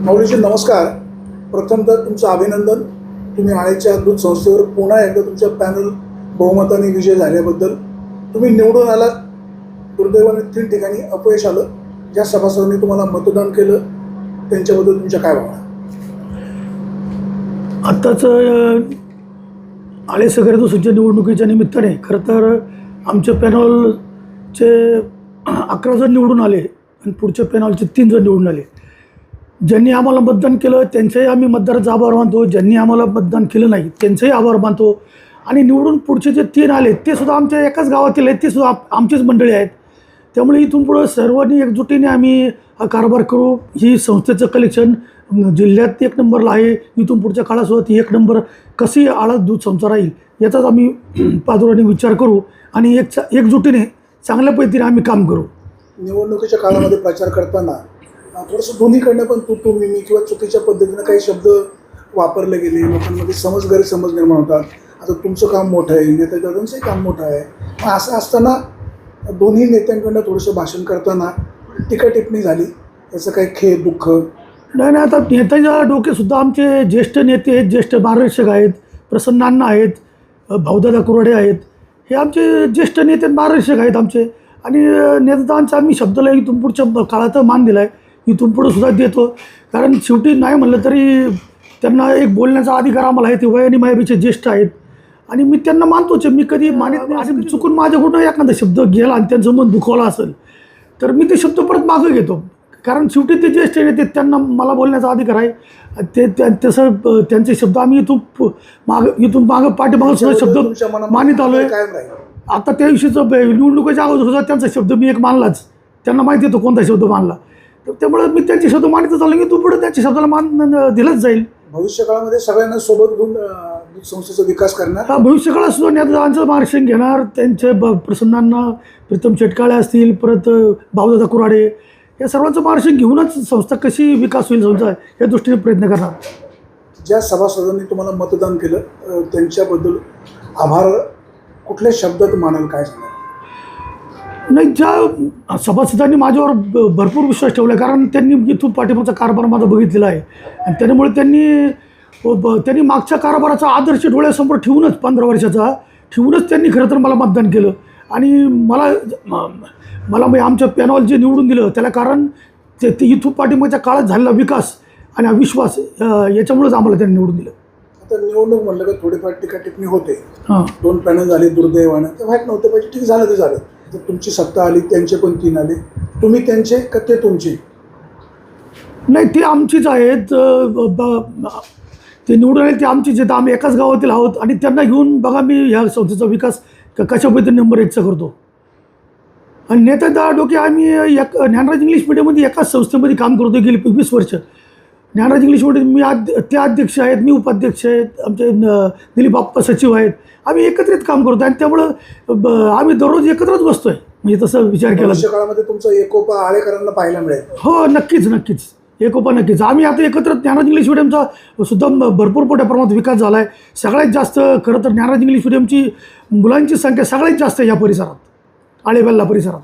माऊलीजी नमस्कार. प्रथमतः तुमचं अभिनंदन. तुम्ही आळेच्या दूध संस्थेवर पुन्हा एकदा तुमच्या पॅनल बहुमताने विजय झाल्याबद्दल. तुम्ही निवडून आलात. दुर्दैवाने 3 ठिकाणी अपयश आलं. ज्या सभासदांनी तुम्हाला मतदान केलं त्यांच्याबद्दल तुमच्या काय भावना? आत्ताच आळे सगळ्या दुसऱ्या निवडणुकीच्या निमित्ताने खरं तर आमच्या पॅनलचे 11 जण निवडून आले आणि पुढच्या पॅनलचे 3 जण निवडून आले. ज्यांनी आम्हाला मतदान केलं त्यांचाही आम्ही मतदाराचा आभार मानतो. ज्यांनी आम्हाला मतदान केलं नाही त्यांचाही आभार मानतो. आणि निवडून पुढचे जे 3 आले ते सुद्धा आमच्या एकाच गावातील आहेत. ते सुद्धा आमचीच मंडळी आहेत. त्यामुळे इथून पुढं सर्वांनी एकजुटीने आम्ही हा कारभार करू. ही संस्थेचं कलेक्शन जिल्ह्यात 1 नंबरला आहे. इथून पुढच्या काळासुद्धा ती 1 नंबर कशी आळा दूध संस्था राहील याचाच आम्ही पादुराने विचार करू आणि एकजुटीने चांगल्या पद्धतीने आम्ही काम करू. निवडणुकीच्या काळामध्ये प्रचार करताना थोडंसं दोन्हीकडनं पण तू मी किंवा चुकीच्या पद्धतीनं काही शब्द वापरले गेले. लोकांमध्ये गैरसमज निर्माण होतात. आता तुमचं काम मोठं आहे, नेते दादांचंही काम मोठं आहे. मग असं असताना दोन्ही नेत्यांकडनं थोडंसं भाषण करताना टीका टिप्पणी झाली. याचं काही खेद दुःख? नाही, आता नेत्याच्या डोकेसुद्धा आमचे ज्येष्ठ नेते आहेत, ज्येष्ठ मार्गदर्शक आहेत. प्रसन्नांना आहेत, भाऊदादा कुराडे आहेत. हे आमचे ज्येष्ठ नेते मार्गदर्शक आहेत आमचे. आणि नेतेदारांचा आम्ही शब्दाला इथून पुढच्या काळात मान दिला आहे. इथून पुढं सुद्धा देतो. कारण शेवटी नाही म्हणलं तरी त्यांना एक बोलण्याचा अधिकार आम्हाला आहे. ते वयाने माझ्यापेक्षा ज्येष्ठ आहेत आणि मी त्यांना मानतोच. मी कधी मानित नाही. असं चुकून माझ्याकडून एखादा शब्द गेला आणि त्यांचं मन दुखवला असेल तर मी ते शब्द परत मागं घेतो. कारण शेवटी ते ज्येष्ठ नेते त्यांना मला बोलण्याचा अधिकार आहे. ते तसं त्यांचे शब्द आम्ही इथून मागं पाठीमागं सुद्धा शब्द मानित आलो आहे. आता त्या विषयीचं निवडणुकीच्या अगोदर सुद्धा त्यांचा शब्द मी एक मानलाच. त्यांना माहिती येतो कोणता शब्द मानला. त्यामुळे मी त्यांचे शब्द मानितच आलो की तू पुढे त्यांच्या शब्दाला मान दिलंच जाईल. भविष्यकाळामध्ये सगळ्यांना सोबत घेऊन संस्थेचा विकास करणार. हा, भविष्यकाळात सुद्धा नेतांचं मार्गदर्शन घेणार. त्यांचे प्रसन्नांना प्रीतम शेटकाळे असतील, परत भाऊदादा कुराडे या सर्वांचं मार्गदर्शन घेऊनच संस्था कशी विकास होईल संस्था या दृष्टीने प्रयत्न करणार. ज्या सभासदांनी तुम्हाला मतदान केलं त्यांच्याबद्दल आभार कुठल्या शब्दात मानाल, काय सांगाल? नाही, ज्या सभासदांनी माझ्यावर भरपूर विश्वास ठेवला आहे. कारण त्यांनी इथून पाठिंबाचा कारभार माझा बघितलेला आहे आणि त्यामुळे त्यांनी मागच्या कारभाराचा आदर्श डोळ्यासमोर ठेवूनच 15 वर्षाचा ठेवूनच त्यांनी खरं तर मला मतदान केलं. आणि मला आमच्या पॅनल जे निवडून दिलं त्याला कारण ते इथून पाठिंबाच्या काळात झालेला विकास आणि हा विश्वास याच्यामुळेच आम्हाला त्यांनी निवडून दिलं. आता निवडणूक म्हणलं का थोडीफार टीका टिप्पणी होते. हां, 2 पॅनल झाले दुर्दैवानं. तर व्हायला नव्हतं पाहिजे. ठीक झालं ते झालं. तर तुमची सत्ता आली, त्यांचे पण 3 आले. तुम्ही त्यांचे का ते तुमचे? नाही, ते आमचीच आहेत. ते निवडून आले ते आमचीच आहेत. आम्ही एकाच गावातील आहोत आणि त्यांना घेऊन बघा मी ह्या संस्थेचा विकास कशा पद्धतीने नंबर 1चा करतो. आणि नेत्याचा डोके आम्ही ज्ञानराज इंग्लिश मीडियममध्ये एकाच संस्थेमध्ये काम करतो गेली 20 वर्ष. ज्ञानराज इंग्लिश मीडियम ते अध्यक्ष आहेत, मी उपाध्यक्ष आहेत, आमचे दिलीप बाप्पा सचिव आहेत. आम्ही एकत्रित काम करतो आणि त्यामुळं आम्ही दररोज एकत्रच बसतो आहे. म्हणजे तसं विचार केला काळामध्ये तुमचा एकोपा आळेकरांना पाहायला मिळेल. हो, नक्कीच एकोपा नक्कीच. आम्ही आता एकत्र ज्ञानराज इंग्लिश मिडियमचा सुद्धा भरपूर मोठ्या प्रमाणात विकास झाला आहे. सगळ्यात जास्त खरं तर ज्ञानराज इंग्लिश मिडियमची मुलांची संख्या सगळ्यात जास्त आहे या परिसरात, आळेबल्ला परिसरात.